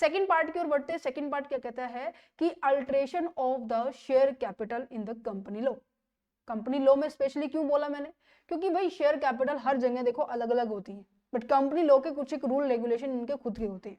Second part की ओर बढ़ते हैं। सेकंड पार्ट क्या कहता है कि alteration of the share capital in the company law. Company law में स्पेशली क्यों बोला मैंने, क्योंकि भाई शेयर कैपिटल हर जगह देखो अलग अलग होती है, बट कंपनी लॉ के कुछ एक रूल रेगुलेशन इनके खुद के होते हैं।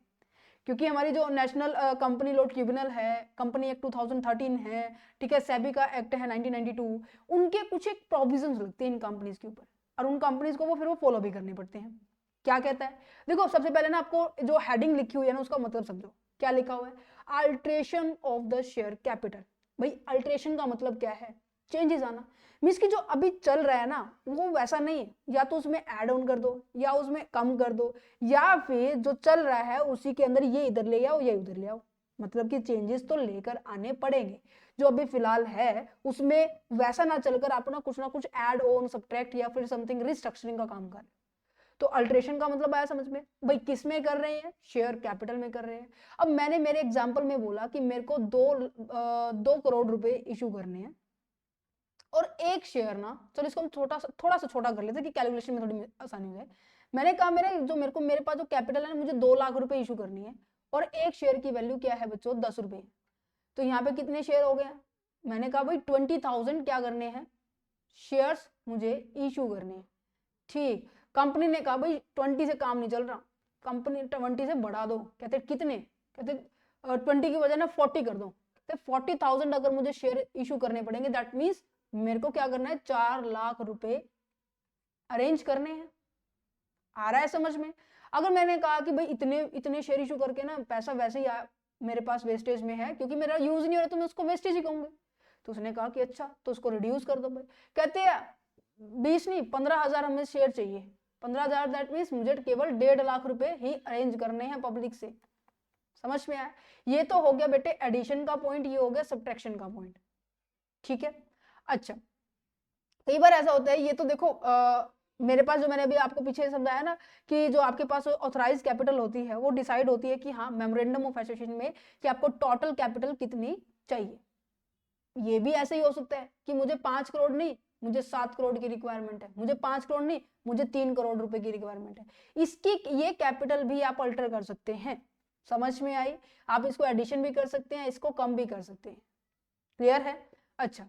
क्योंकि हमारी जो नेशनल कंपनी लॉ ट्रिब्यूनल है, कंपनी एक्ट 2013 है, ठीक है, सेबी का एक्ट है 1992, उनके कुछ एक प्रोविजंस लगते हैं इन कंपनीज के ऊपर, और उन कंपनीज को वो फिर वो फॉलो भी करने पड़ते हैं। क्या कहता है, देखो सबसे पहले ना आपको जो हेडिंग लिखी हुई है ना उसका मतलब समझो। क्या लिखा हुआ है, alteration of the share capital. भाई अल्ट्रेशन का मतलब क्या है, चेंजेस आना। मीन्स कि जो अभी चल रहा है ना वो वैसा नहीं है, या तो उसमें ऐड ऑन कर दो या उसमें कम कर दो, या फिर जो चल रहा है उसी के अंदर ये इधर ले आओ ये उधर ले आओ। मतलब कि चेंजेस तो लेकर आने पड़ेंगे। जो अभी फिलहाल है उसमें वैसा ना चलकर आप ना कुछ ऐड ऑन सब्ट्रैक्ट या फिर समथिंग रिस्ट्रक्चरिंग का काम कर। तो अल्ट्रेशन का मतलब आया समझ में, भाई किस में कर रहे हैं, शेयर कैपिटल में कर रहे हैं। अब मैंने मेरे एग्जांपल में बोला कि मेरे को 2 करोड़ रुपए इशू करने हैं, और एक शेयर ना, चलो इसको हम थोड़ा सा छोटा कर लेते हैं कि कैलकुलेशन में थोड़ी आसानी हो जाए। मैंने कहा मेरे पास जो कैपिटल है मुझे 2 लाख रुपए इशू करनी है, और एक शेयर की वैल्यू क्या है बच्चों, 10 रुपए। तो यहाँ पे कितने शेयर हो गए, मैंने कहा भाई 20,000 क्या करने हैं, शेयर्स मुझे इशू करने हैं। ठीक, कंपनी ने कहा भाई 20 से काम नहीं चल रहा, कंपनी 20 से बढ़ा दो। कहते कितने, कहते 20 की वजह ना 40 कर दो। कहते 40,000 अगर मुझे शेयर इशू करने पड़ेंगे, दैट मीन्स मेरे को क्या करना है, 4 लाख रुपए अरेंज करने हैं। आ रहा है समझ में। अगर मैंने कहा कि भाई इतने इतने शेयर इशू करके ना पैसा वैसे ही मेरे पास वेस्टेज में है क्योंकि मेरा यूज नहीं हो रहा, तो मैं उसको वेस्टेज ही कहूंगी। तो उसने कहा कि अच्छा तो उसको रिड्यूस कर दो भाई। कहते हैं 20 नहीं 15,000 हमें शेयर चाहिए, 15,000 दैट मीन्स मुझे केवल 1.5 लाख रुपए ही अरेंज करने हैं पब्लिक से। समझ में आया, ये तो हो गया बेटे एडिशन का पॉइंट, ये हो गया सब्ट्रैक्शन का पॉइंट। ठीक है, अच्छा कई बार ऐसा होता है, ये तो देखो मेरे पास जो मैंने अभी आपको पीछे समझाया ना कि जो आपके पास ऑथराइज कैपिटल होती है वो डिसाइड होती है कि हाँ मेमोरेंडम ऑफ एसोसिएशन में कि आपको टोटल कैपिटल कितनी चाहिए। ये भी ऐसे ही हो सकता है कि मुझे 5 करोड़ नहीं मुझे 7 करोड़ की रिक्वायरमेंट है, मुझे 5 करोड़ नहीं मुझे 3 करोड़ रुपए की रिक्वायरमेंट है। इसकी ये कैपिटल भी आप अल्टर कर सकते हैं। समझ में आई, आप इसको एडिशन भी कर सकते हैं, इसको कम भी कर सकते हैं। क्लियर है, अच्छा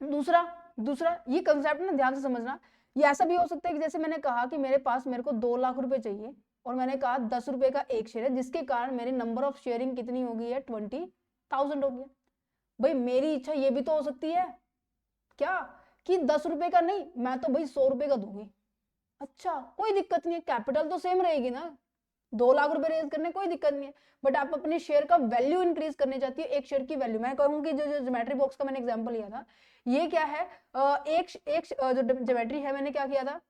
दूसरा दूसरा ये कंसेप्ट ना ध्यान से समझना। ये ऐसा भी हो सकता है कि जैसे मैंने कहा कि मेरे को 2 लाख रुपए चाहिए, और मैंने कहा 10 रुपए का एक शेयर है, जिसके कारण मेरी नंबर ऑफ शेयरिंग कितनी हो गई है, 20,000 हो गया। भाई मेरी इच्छा ये भी तो हो सकती है क्या कि 10 रुपए का नहीं, मैं तो भाई 100 रुपए का दूंगी। अच्छा कोई दिक्कत नहीं है, कैपिटल तो सेम रहेगी ना, 2 लाख रुपए रेज करने कोई दिक्कत नहीं है। बट आप अपने शेयर का वैल्यू इंक्रीज करने चाहती है, एक शेयर की वैल्यू। मैं कहूंगी जो ज्योमेट्री बॉक्स का मैंने एग्जांपल लिया था, ये क्या है, जो ज्योमेट्री है मैंने क्या किया था,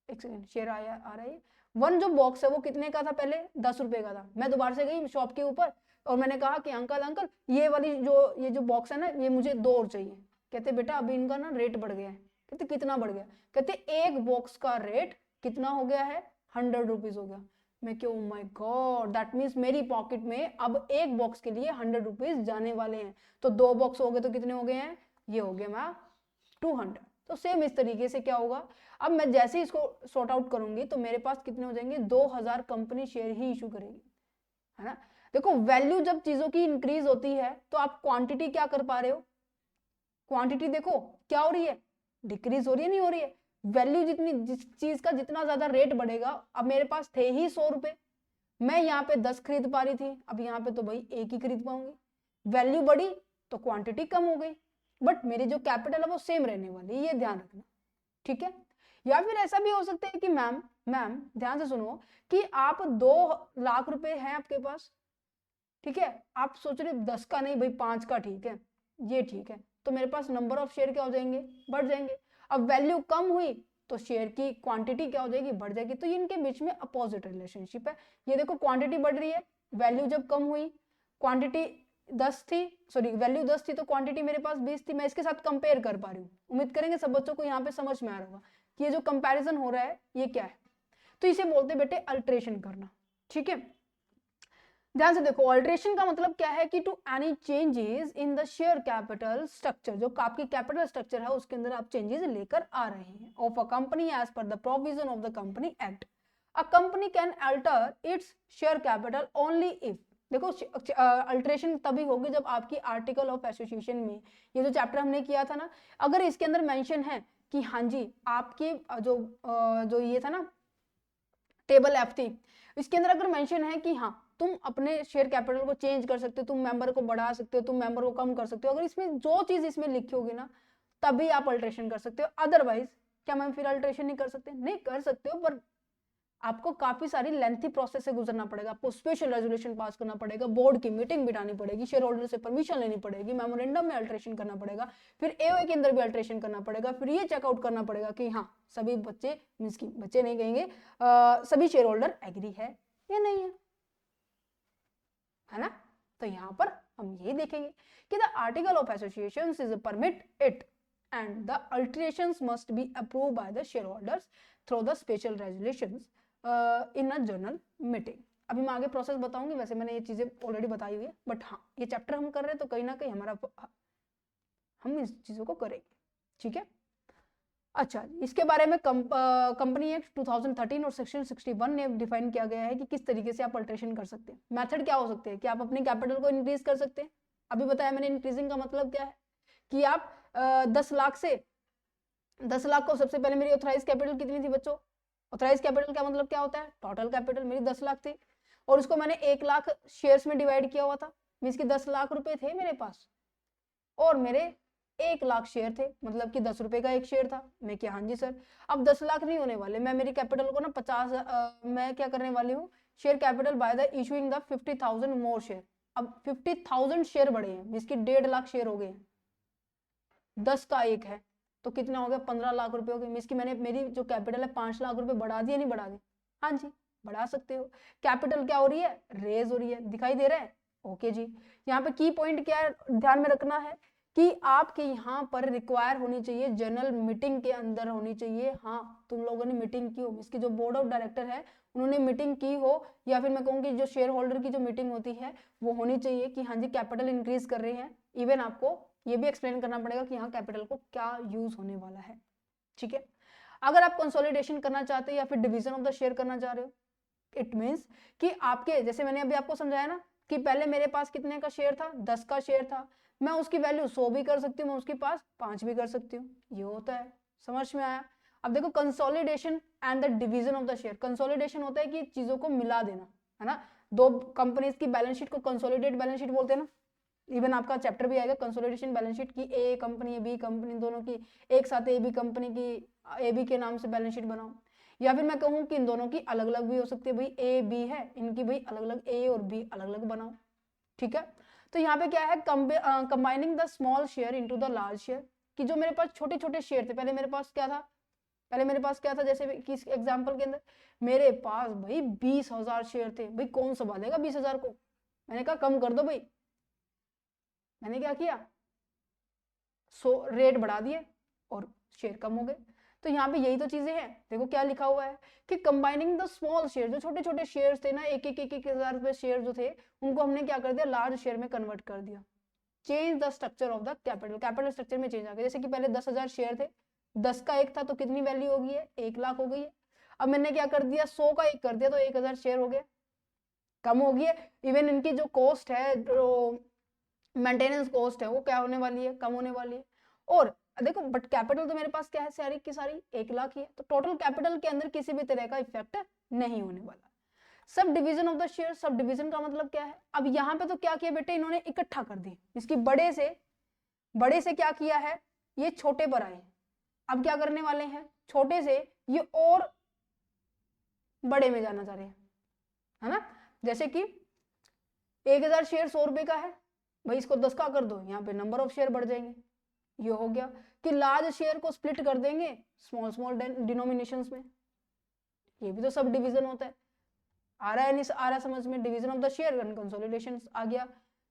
एक सेकंड शेयर आ रहा है, वन जो बॉक्स है वो कितने का था, पहले 10 रुपए का था। मैं दोबारा से गई शॉप के ऊपर और मैंने कहा कि अंकल अंकल ये जो बॉक्स है ना ये मुझे 2 और चाहिए। कहते बेटा अभी इनका ना रेट बढ़ गया है। कहते कितना बढ़ गया, कहते एक बॉक्स का रेट कितना हो गया है, 100 रुपीज हो गया। मैं क्यों, माय गॉड, दैट मीन्स मेरी पॉकेट में अब एक बॉक्स के लिए 100 रुपीज जाने वाले हैं। तो 2 बॉक्स हो गए तो कितने हो गए हैं, ये हो गया मैं 200। तो सेम इस तरीके से क्या होगा, अब मैं जैसे ही इसको सॉर्ट आउट करूंगी तो मेरे पास कितने हो जाएंगे, 2,000 कंपनी शेयर ही इशू करेगी, है ना। देखो वैल्यू जब चीजों की इंक्रीज होती है तो आप क्वांटिटी क्या कर पा रहे हो, क्वांटिटी देखो क्या हो रही है, डिक्रीज हो रही है नहीं हो रही है। वैल्यू जितनी, जिस चीज का जितना ज्यादा रेट बढ़ेगा, अब मेरे पास थे ही 100 रुपए, मैं यहाँ पे 10 खरीद पा रही थी, अब यहाँ पे तो भाई एक ही खरीद पाऊंगी। वैल्यू बढ़ी तो क्वांटिटी कम हो गई, बट मेरी जो कैपिटल है वो सेम रहने वाली है, ये ध्यान रखना। ठीक है, या फिर ऐसा भी हो सकता है कि मैम मैम ध्यान से सुनो कि आप 2 लाख रुपए हैं आपके पास, ठीक है, आप सोच रहे 10 का नहीं भाई 5 का ठीक है, ये ठीक है, तो मेरे पास नंबर ऑफ शेयर क्या हो जाएंगे, बढ़ जाएंगे। अब वैल्यू कम हुई तो शेयर की क्वांटिटी क्या हो जाएगी, बढ़ जाएगी। तो ये इनके बीच में अपोजिट रिलेशनशिप है। ये देखो क्वांटिटी बढ़ रही है, वैल्यू जब कम हुई, क्वांटिटी 10 थी, सॉरी वैल्यू 10 थी तो क्वांटिटी मेरे पास 20 थी, मैं इसके साथ कंपेयर कर पा रही हूँ। उम्मीद करेंगे सब बच्चों को यहाँ पे समझ में आ रहा होगा कि ये जो कंपैरिजन हो रहा है ये क्या है। तो इसे बोलते बेटे अल्ट्रेशन करना। ठीक है, ध्यान से देखो, अल्ट्रेशन का मतलब क्या है कि to any changes in the share capital structure, जो आपकी कैपिटल स्ट्रक्चर है उसके अंदर आप चेंजेस लेकर आ रहे हैं of a company as per the provision of the company act. A company can alter its share capital only if, देखो अल्टरेशन तभी होगी जब आपकी आर्टिकल ऑफ एसोसिएशन में, ये जो चैप्टर हमने किया था ना, अगर इसके अंदर मेंशन है कि हाँ जी आपके जो ये था ना टेबल एफ थी, इसके अंदर अगर मेंशन है कि हाँ तुम अपने शेयर कैपिटल को चेंज कर सकते हो, तुम मेंबर को बढ़ा सकते हो, तुम मेंबर को कम कर सकते हो, अगर इसमें जो चीज इसमें लिखी होगी ना तभी आप अल्टरेशन कर सकते हो। अदरवाइज क्या मैम फिर अल्टरेशन नहीं कर सकते? नहीं कर सकते हो, पर आपको काफी सारी लेंथी प्रोसेस से गुजरना पड़ेगा, आपको स्पेशल रेजोल्यूशन पास करना पड़ेगा, बोर्ड की मीटिंग बिठानी पड़ेगी, शेयर होल्डर से परमिशन लेनी पड़ेगी, मेमोरेंडम में अल्टरेशन करना पड़ेगा, फिर एओए के अंदर भी अल्टरेशन करना पड़ेगा, फिर ये चेकआउट करना पड़ेगा कि हाँ सभी बच्चे मींस की बच्चे नहीं कहेंगे सभी शेयर होल्डर एग्री है या नहीं है ना। तो यहाँ पर हम यही देखेंगे कि the article of association is permit it and the alterations must be approved by the shareholders through the special resolutions in a journal meeting। अभी मैं आगे प्रोसेस बताऊंगी, वैसे मैंने ये चीजें ऑलरेडी बताई हुई है, बट हाँ ये चैप्टर हम कर रहे हैं तो कहीं ना कहीं हम इस चीजों को करेंगे, ठीक है। अच्छा, इसके बारे में कंपनी एक्ट 2013 और सेक्शन 61 ने डिफाइन किया गया है कि किस तरीके से आप अल्टरेशन कर सकते हैं। मेथड क्या हो सकते हैं कि आप अपने कैपिटल को इंक्रीज कर सकते हैं, अभी बताया मैंने इंक्रीजिंग का मतलब क्या है कि आप 10 लाख से 10 लाख को, सबसे पहले मेरी ऑथराइज कैपिटल कितनी थी बच्चों? ऑथराइज कैपिटल का मतलब क्या होता है? टोटल कैपिटल मेरी 10 लाख थी और उसको मैंने 1 लाख शेयर्स में डिवाइड किया हुआ था, मींस कि 10 लाख रुपए थे मेरे पास और मेरे 1 लाख शेयर थे, मतलब कि 10 रुपए का एक शेयर था। मैं क्या, हाँ जी सर। अब 10 लाख नहीं होने वाले, मैं मेरी कैपिटल को ना 50 मैं क्या करने वाली हूँ, share capital by the issuing the 50,000 more share. अब 50,000 शेयर बढ़े हैं, जिसकी 1.5 लाख शेयर हो गए, 10 का एक है तो कितना हो गया? 15 लाख रुपए हो गए। मींस की मैंने मेरी जो कैपिटल है 5 लाख रुपए बढ़ा दिए, नहीं बढ़ा दिए? हाँ जी बढ़ा सकते हो। कैपिटल क्या हो रही है? रेज हो रही है, दिखाई दे रहा है? ओके जी। यहाँ पे की पॉइंट क्या है ध्यान में रखना है कि आपके यहाँ पर रिक्वायर होनी चाहिए, जनरल मीटिंग के अंदर होनी चाहिए। हाँ तुम लोगों ने मीटिंग की हो, इसकी जो बोर्ड ऑफ डायरेक्टर है उन्होंने मीटिंग की हो, या फिर मैं कहूँगी जो शेयर होल्डर की जो मीटिंग होती है वो होनी चाहिए कि हाँ जी कैपिटल इंक्रीज कर रहे हैं। इवन आपको ये भी एक्सप्लेन करना पड़ेगा कि यहाँ कैपिटल को क्या यूज होने वाला है, ठीक है। अगर आप कंसोलिडेशन करना चाहते हो या फिर डिवीजन ऑफ द शेयर करना चाह रहे हो, इट मींस कि आपके, जैसे मैंने अभी आपको समझाया ना कि पहले मेरे पास कितने का शेयर था? 10 का शेयर था, मैं उसकी वैल्यू 100 भी कर सकती हूँ, मैं उसके पास 5 भी कर सकती हूँ, ये होता है। समझ में आया? अब देखो consolidation and the division of the share. Consolidation होता है कि चीजों को मिला देना, है ना। दो कंपनीज की बैलेंस शीट को कंसोलिडेट बैलेंस शीट बोलते हैं ना। इवन आपका चैप्टर भी आएगा कंसोलिडेशन बैलेंस शीट की, ए कंपनी बी कंपनी दोनों की एक साथ ए बी कंपनी की ए बी के नाम से बैलेंस शीट बनाओ, या फिर मैं कहूँ कि इन दोनों की अलग अलग भी हो सकती है, भाई ए बी है इनकी, भाई अलग अलग ए और बी अलग अलग बनाओ, ठीक है। तो यहाँ पे क्या है, combining the small share into the large share, कि जो मेरे पास छोटे छोटे शेयर थे, पहले मेरे पास क्या था? पहले मेरे पास क्या था? जैसे कि इस एग्जाम्पल के अंदर मेरे पास भाई 20,000 शेयर थे, भाई कौन संभालेगा 20,000 को? मैंने कहा कम कर दो भाई, मैंने क्या किया, रेट बढ़ा दिए और शेयर कम हो गए। तो यहाँ पे यही तो चीजें हैं। देखो क्या लिखा हुआ है कि कंबाइनिंग द स्मॉल शेयर, जो छोटे छोटे शेयर थे ना, एक हजार रुपए शेयर जो थे, उनको हमने क्या कर दिया, लार्ज शेयर में कन्वर्ट कर दिया। Change the structure of the capital, capital structure में चेंज आ गया। जैसे कि पहले 10,000 शेयर थे, 10 का एक था तो कितनी वैल्यू हो गई है? 1 लाख हो गई है। अब मैंने क्या कर दिया, 100 का एक कर दिया तो 1,000 शेयर हो गया, कम हो गई है। इवन इनकी जो कॉस्ट है, जो मेंटेनेंस कॉस्ट है, वो क्या होने वाली है? कम होने वाली है। और देखो बट कैपिटल तो मेरे पास क्या है, सारी की सारी 1 लाख ही है, तो टोटल कैपिटल के अंदर किसी भी तरह का इफेक्ट नहीं होने वाला। Sub division of the share, sub division का मतलब क्या है? अब यहाँ पे तो क्या किया बेटे, इन्होंने इकट्ठा कर दी, इसकी बड़े से क्या किया है, ये छोटे पर आए। अब क्या करने वाले हैं, छोटे से ये और बड़े में जाना चाह रहे हैं, है ना। जैसे कि 1,000 शेयर 100 रुपए का है, भाई इसको 10 का कर दो, यहाँ पे नंबर ऑफ शेयर बढ़ जाएंगे। ये हो गया कि लार्ज शेयर को स्प्लिट कर देंगे स्मॉल स्मॉल डिनोमिनेशंस में, ये भी तो सब डिवीजन होता है। आ रहा है नहीं आ रहा समझ में? Division of the share and consolidation आ गया।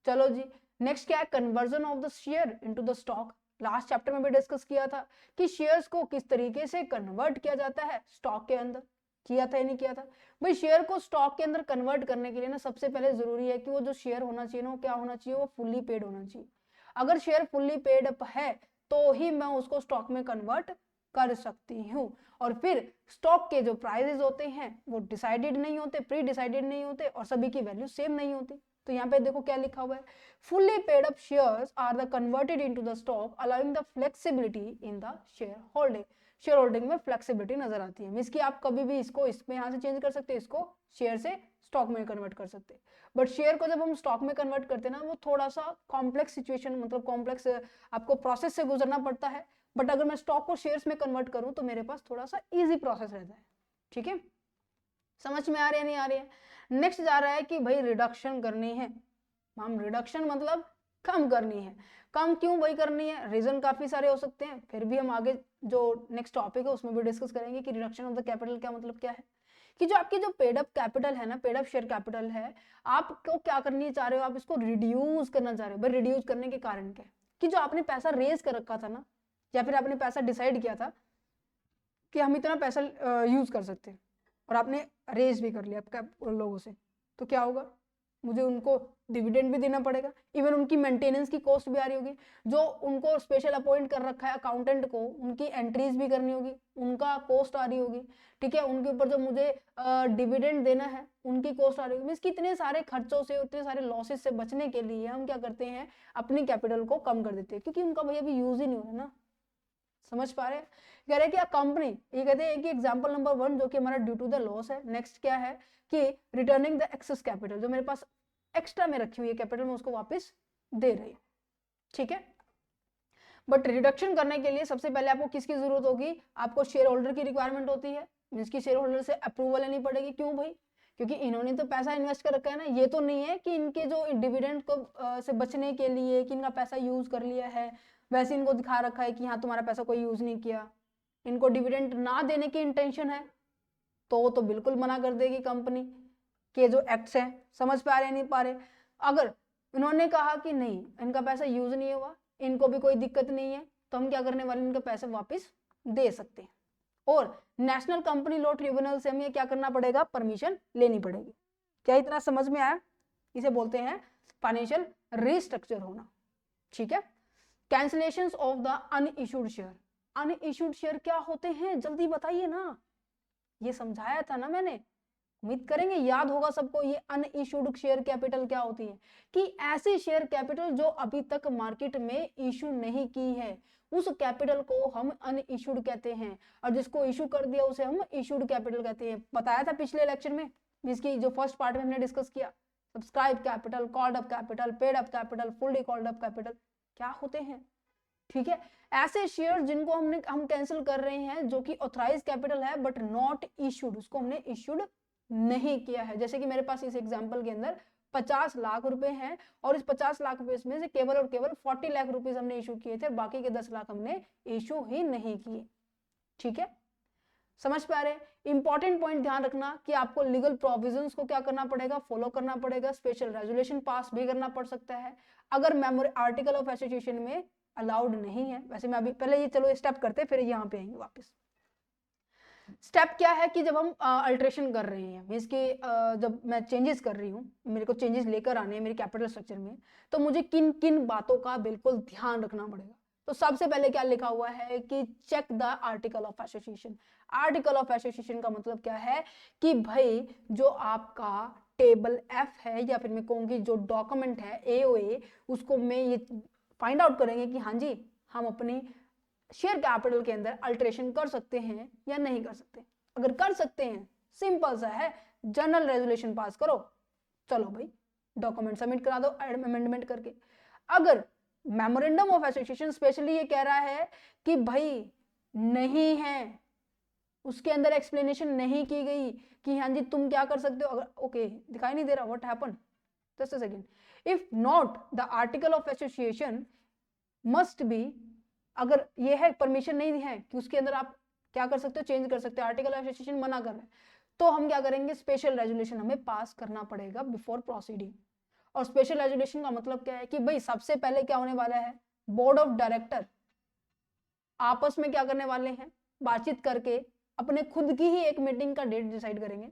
चलो जी, नेक्स्ट क्या है, conversion of the share into the stock. Last chapter में भी डिस्कस किया था कि शेयर्स को किस तरीके से कन्वर्ट किया जाता है स्टॉक के अंदर, किया था या नहीं किया था? भाई शेयर को स्टॉक के अंदर कन्वर्ट करने के लिए ना सबसे पहले जरूरी है कि वो जो शेयर होना चाहिए ना, वो क्या होना चाहिए, वो फुल्ली पेड होना चाहिए। अगर शेयर फुल्ली पेड अप है तो ही मैं उसको स्टॉक में कन्वर्ट कर सकती हूँ। और फिर स्टॉक के जो प्राइजेस होते हैं वो डिसाइडेड नहीं होते, प्री डिसाइडेड नहीं होते और सभी की वैल्यू सेम नहीं होती। तो यहाँ पे देखो क्या लिखा हुआ है, fully paid up shares are the converted into the stock allowing the flexibility in the share holding. Share holding में फ्लेक्सिबिलिटी नजर आती है, मींस कि आप कभी भी इसको इसमें यहाँ से चेंज कर सकते हैं, इसको शेयर से स्टॉक में कन्वर्ट कर सकते हैं। बट शेयर को जब हम स्टॉक में कन्वर्ट करते हैं ना, वो थोड़ा सा कॉम्प्लेक्स सिचुएशन, मतलब कॉम्प्लेक्स आपको प्रोसेस से गुजरना पड़ता है। बट अगर मैं स्टॉक को शेयर्स में कन्वर्ट करूं तो मेरे पास थोड़ा सा इजी प्रोसेस रहता है। ठीक है, समझ में आ रही है नहीं आ रही है। नेक्स्ट जा रहा है कि भाई रिडक्शन करनी है। हम रिडक्शन मतलब कम करनी है। कम क्यों भाई करनी है, रीजन काफी सारे हो सकते हैं, फिर भी हम आगे जो नेक्स्ट टॉपिक है उसमें भी डिस्कस करेंगे कि रिडक्शन ऑफ द कैपिटल का मतलब क्या है। कि जो आपकी जो पेड अप कैपिटल है ना, पेड अप शेयर कैपिटल है, आपको क्या करनी चाह रहे हो, आप इसको रिड्यूस करना चाह रहे हो। भाई रिड्यूस करने के कारण क्या है कि जो आपने पैसा रेज कर रखा था ना, या फिर आपने पैसा डिसाइड किया था कि हम इतना पैसा यूज कर सकते हैं और आपने रेज भी कर लिया आपका लोगों से, तो क्या होगा, मुझे उनको डिविडेंड भी देना पड़ेगा, इवन उनकी मेंटेनेंस की कॉस्ट भी आ रही होगी। जो उनको स्पेशल अपॉइंट कर रखा है अकाउंटेंट को, उनकी एंट्रीज भी करनी होगी, उनका कॉस्ट आ रही होगी। ठीक है, उनके ऊपर जो मुझे डिविडेंड देना है उनकी कॉस्ट आ रही होगी। मींस कितने सारे खर्चों से, उतने सारे लॉसेस से बचने के लिए हम क्या करते हैं, अपनी कैपिटल को कम कर देते हैं, क्योंकि उनका भैया अभी यूज ही नहीं हो रहा ना। समझ पा रहे हैं, कह रहे हैं कि कंपनी, ये कहते हैं कि एग्जांपल नंबर 1 जो कि हमारा ड्यू टू द लॉस है। नेक्स्ट क्या है कि रिटर्निंग द एक्सेस कैपिटल, जो मेरे पास एक्स्ट्रा में रखी हुई है कैपिटल, में उसको वापस दे रही है। ठीक है, बट रिडक्शन करने के लिए सबसे पहले आपको किसकी जरूरत होगी, आपको शेयर होल्डर की रिक्वायरमेंट होती है। मींस की शेयर होल्डर से अप्रूवल लेनी पड़ेगी। क्यों भाई, क्योंकि इन्होंने तो पैसा इन्वेस्ट कर रखा है ना, ये तो नहीं है कि इनके जो डिविडेंड को से बचने के लिए कि इनका पैसा यूज कर लिया है, वैसे इनको दिखा रखा है कि हाँ तुम्हारा पैसा कोई यूज नहीं किया। इनको डिविडेंड ना देने की इंटेंशन है तो बिल्कुल मना कर देगी कंपनी के जो एक्ट्स हैं। समझ पा रहे नहीं पा रहे, अगर इन्होंने कहा कि नहीं इनका पैसा यूज नहीं हुआ, इनको भी कोई दिक्कत नहीं है, तो हम क्या करने वाले, इनके पैसे वापस दे सकते हैं। और नेशनल कंपनी लॉ ट्रिब्यूनल से हमें क्या करना पड़ेगा, परमिशन लेनी पड़ेगी। क्या इतना समझ में आया, इसे बोलते हैं फाइनेंशियल रिस्ट्रक्चर होना। ठीक है, cancellations of the unissued share. Unissued share क्या होते हैं, जल्दी बताइए ना, ये समझाया था ना मैंने, उम्मीद करेंगे याद होगा सबको। ये अनइश्यूड शेयर कैपिटल क्या होती है, कि ऐसी शेयर कैपिटल जो अभी तक मार्केट में इशू नहीं की है, उस कैपिटल को हम अनइश्यूड कहते हैं, और जिसको इशू कर दिया उसे हम इश्यूड कैपिटल कहते हैं। बताया था पिछले लेक्चर में, जिसकी जो फर्स्ट पार्ट में हमने डिस्कस किया, subscribe capital, called up capital, paid up capital, fully called up capital क्या होते हैं। ठीक है, ऐसे शेयर जिनको हम कैंसिल कर रहे हैं, जो कि ऑथराइज कैपिटल है बट नॉट इश्यूड, उसको हमने इश्यूड नहीं किया है। जैसे कि मेरे पास इस एग्जांपल के अंदर 50 लाख रुपए हैं, और इस 50 लाख रुपए में से केवल और केवल 40 लाख रुपए हमने इशू किए थे, बाकी के 10 लाख हमने इशू ही नहीं किए। ठीक है, समझ पा रहे हैं। इंपॉर्टेंट पॉइंट ध्यान रखना कि आपको लीगल प्रोविजंस को क्या करना पड़ेगा, फॉलो करना पड़ेगा। स्पेशल रेजोल्यूशन पास भी करना पड़ सकता है अगर मेमोरी आर्टिकल ऑफ एसोसिएशन में अलाउड नहीं है। वैसे मैं अभी पहले ये चलो स्टेप करते फिर यहाँ पे आएंगे वापस। स्टेप क्या है कि जब हम अल्ट्रेशन कर रहे हैं, मींस कि जब मैं चेंजेस कर रही हूँ, मेरे को चेंजेस लेकर आने हैं मेरी कैपिटल स्ट्रक्चर में, तो मुझे किन किन बातों का बिल्कुल ध्यान रखना पड़ेगा। तो सबसे पहले क्या लिखा हुआ है कि check the article of association. Article of association का मतलब क्या है कि भाई जो आपका टेबल एफ है, या फिर मैं कहूँगी जो डॉक्यूमेंट है एओए, उसको मैं ये फाइंड आउट करेंगे कि हाँ जी हम अपनी शेयर कैपिटल के अंदर अल्टरेशन कर सकते हैं या नहीं कर सकते। अगर कर सकते हैं, सिंपल सा है, जनरल रेजोल्यूशन पास करो, चलो भाई डॉक्यूमेंट सबमिट करा दो अमेंडमेंट करके। अगर मेमोरेंडम ऑफ एसोसिएशन स्पेशली ये कह रहा है कि भाई नहीं है, उसके अंदर एक्सप्लेनेशन नहीं की गई कि हाँ जी तुम क्या कर सकते हो, अगर ओके दिखाई नहीं दे रहा, what happen, just a second, if not the article of association must be, अगर ये है परमिशन नहीं है कि उसके अंदर आप क्या कर सकते हो, चेंज कर सकते हो, आर्टिकल ऑफ एसोसिएशन मना कर रहे हैं, तो हम क्या करेंगे, स्पेशल रेजोल्यूशन हमें पास करना पड़ेगा बिफोर प्रोसीडिंग। और स्पेशल रेजोल्यूशन का मतलब क्या है कि भाई सबसे पहले क्या होने वाला है, बोर्ड ऑफ डायरेक्टर आपस में क्या करने वाले हैं, बातचीत करके अपने खुद की ही एक मीटिंग का डेट डिसाइड करेंगे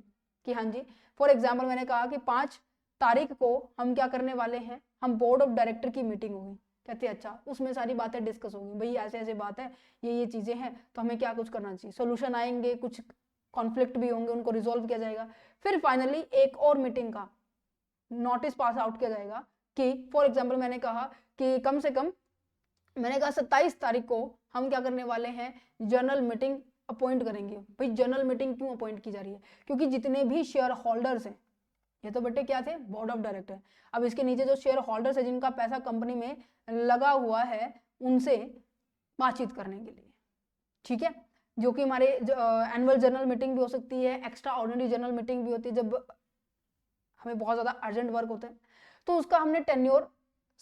कि हाँ जी फॉर एग्जाम्पल मैंने कहा कि 5 तारीख को हम क्या करने वाले हैं, हम बोर्ड ऑफ डायरेक्टर की मीटिंग होगी। कहते हैं अच्छा उसमें सारी बातें डिस्कस होंगी, भाई ऐसे ऐसे बात है, ये चीजें हैं, तो हमें क्या कुछ करना चाहिए, सोल्यूशन आएंगे, कुछ कॉन्फ्लिक्ट भी होंगे, उनको रिजोल्व किया जाएगा। फिर फाइनली एक और मीटिंग का नोटिस पास आउट किया जाएगा कि फॉर एग्जाम्पल मैंने कहा कि कम से कम मैंने कहा 27 तारीख को हम क्या करने वाले हैं, जनरल मीटिंग अपॉइंट करेंगे। भाई जनरल मीटिंग क्यों अपॉइंट की जा रही है, क्योंकि जितने भी शेयर होल्डर्स हैं, ये तो बेटे क्या थे, बोर्ड ऑफ डायरेक्टर, अब इसके नीचे जो शेयर होल्डर्स है जिनका पैसा कंपनी में लगा हुआ है, उनसे बातचीत करने के लिए, ठीक है, जो कि हमारे एनुअल जनरल मीटिंग भी हो सकती है, एक्स्ट्रा ऑर्डिनरी जनरल मीटिंग भी होती है जब हमें बहुत ज्यादा अर्जेंट वर्क होता है। तो उसका हमने टेन्योर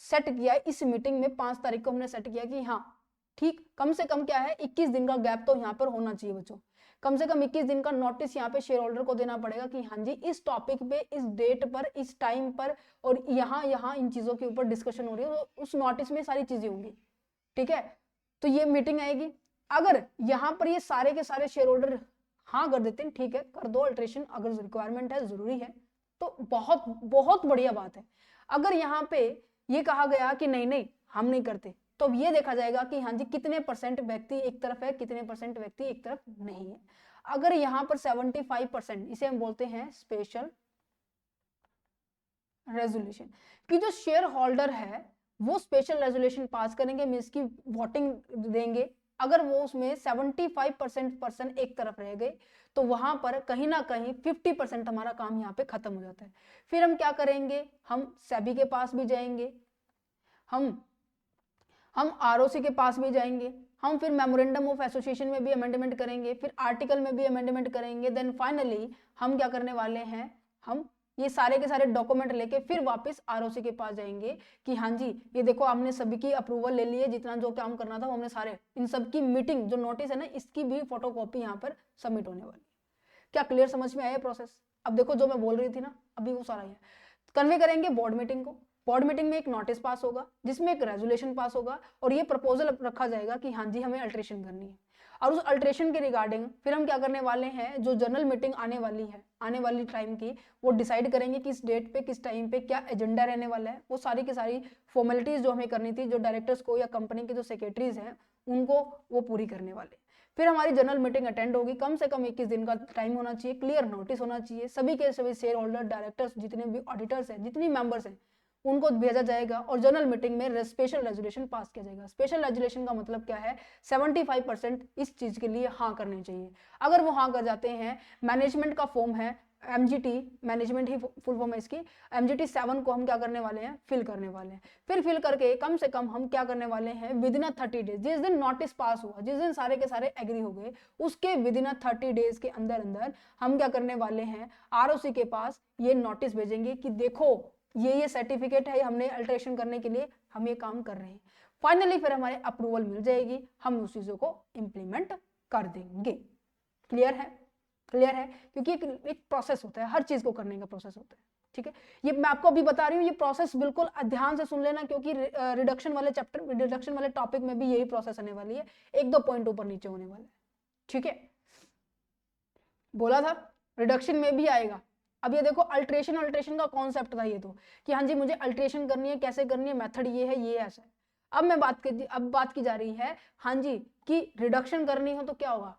सेट किया इस मीटिंग में, 5 तारीख को हमने सेट किया कि हाँ ठीक, कम से कम क्या है 21 दिन का गैप तो यहाँ पर होना चाहिए बच्चों, कम से कम 21 दिन का नोटिस यहाँ पे शेयर होल्डर को देना पड़ेगा कि हाँ जी इस टॉपिक पे, इस डेट पर, इस टाइम पर और यहाँ इन चीजों के ऊपर डिस्कशन हो रही है, तो उस नोटिस में सारी चीजें होंगी, ठीक है। तो ये मीटिंग आएगी, अगर यहाँ पर ये सारे के सारे शेयर होल्डर हाँ कर देते हैं, ठीक है कर दो अल्ट्रेशन, अगर रिक्वायरमेंट है, जरूरी है, तो बहुत बहुत बढ़िया बात है। अगर यहाँ पे ये कहा गया कि नहीं नहीं हम नहीं करते, तो अब ये देखा जाएगा कि हाँ जी कितने % व्यक्ति एक तरफ है, कितने % व्यक्ति एक तरफ नहीं है। अगर यहाँ पर 75%, इसे हम बोलते हैं स्पेशल रेजोल्यूशन, कि जो शेयर होल्डर है वो स्पेशल रेजोल्यूशन पास करेंगे, मींस की वोटिंग देंगे, अगर वो उसमें 75% पर्सन एक तरफ रह गए, तो वहां पर कहीं ना कहीं 50% हमारा काम यहाँ पे खत्म हो जाता है। फिर हम क्या करेंगे, हम सेबी के पास भी जाएंगे, हम आरओसी के पास भी जाएंगे, हम फिर मेमोरेंडम ऑफ एसोसिएशन में भी अमेंडमेंट करेंगे, फिर आर्टिकल में भी अमेंडमेंट करेंगे, देन फाइनली हम क्या करने वाले हैं, हम ये सारे के सारे डॉक्यूमेंट लेके फिर वापस आरओसी के पास जाएंगे कि हाँ जी ये देखो आपने सभी की अप्रूवल ले ली है, जितना जो काम करना था वो हमने सारे, इन सब की मीटिंग जो नोटिस है ना इसकी भी फोटोकॉपी यहाँ पर सबमिट होने वाली। क्या क्लियर समझ में आया प्रोसेस? अब देखो जो मैं बोल रही थी ना अभी वो सारा है। कन्वे करेंगे बोर्ड मीटिंग को, बोर्ड मीटिंग में एक नोटिस पास होगा जिसमें एक रेजोल्यूशन पास होगा और ये प्रपोजल रखा जाएगा कि हाँ जी हमें अल्ट्रेशन करनी है, और उस अल्ट्रेशन के रिगार्डिंग फिर हम क्या करने वाले हैं, जो जनरल मीटिंग आने वाली है, आने वाली टाइम की, वो डिसाइड करेंगे किस डेट पे किस टाइम पे क्या एजेंडा रहने वाला है, वो सारी की सारी फॉर्मेलिटीज जो हमें करनी थी, जो डायरेक्टर्स को या कंपनी के जो सेक्रेटरीज हैं उनको वो पूरी करने वाले। फिर हमारी जनरल मीटिंग अटेंड होगी, कम से कम 21 दिन का टाइम होना चाहिए, क्लियर नोटिस होना चाहिए, सभी के सभी शेयर होल्डर, डायरेक्टर्स, जितने भी ऑडिटर्स हैं, जितनी मेंबर्स हैं उनको भेजा जाएगा और जनरल मीटिंग में स्पेशल रेजोल्यूशन पास किया जाएगा। स्पेशल रेजोल्यूशन का मतलब क्या है, 75% इस चीज के लिए हाँ करने चाहिए। अगर वो हाँ कर जाते हैं, मैनेजमेंट का फॉर्म है MGT, मैनेजमेंट ही फुल फॉर्म है इसकी, MGT 7 को हम क्या करने वाले हैं, फिल करने वाले हैं। फिर फिल करके कम से कम हम क्या करने वाले हैं, विद इन 30 डेज, जिस दिन नोटिस पास हुआ, जिस दिन सारे के सारे एग्री हो गए, उसके विद इन 30 डेज के अंदर अंदर हम क्या करने वाले हैं, ROC के पास ये नोटिस भेजेंगे कि देखो ये सर्टिफिकेट है, हमने अल्ट्रेशन करने के लिए हम ये काम कर रहे हैं। फाइनली फिर हमारे अप्रूवल मिल जाएगी, हम उस चीजों को इंप्लीमेंट कर देंगे। क्लियर है? क्लियर है, क्योंकि एक प्रोसेस होता है, हर चीज को करने का प्रोसेस होता है, ठीक है। ये मैं आपको अभी बता रही हूँ, ये प्रोसेस बिल्कुल ध्यान से सुन लेना, क्योंकि रिडक्शन वाले चैप्टर, रिडक्शन वाले टॉपिक में भी यही प्रोसेस आने वाली है, 1-2 पॉइंट ऊपर नीचे होने वाला है, ठीक है। बोला था रिडक्शन में भी आएगा। अब ये देखो अल्ट्रेशन का कॉन्सेप्ट था ये तो, कि हाँ जी मुझे अल्ट्रेशन करनी है, कैसे करनी है, मेथड ये है, ये ऐसा है। अब बात की जा रही है हाँ जी कि रिडक्शन करनी हो तो क्या होगा।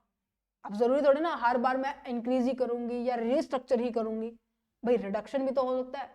अब जरूरी थोड़ी ना हर बार मैं इंक्रीज ही करूंगी या रिस्ट्रक्चर ही करूंगी, भाई रिडक्शन भी तो हो सकता है,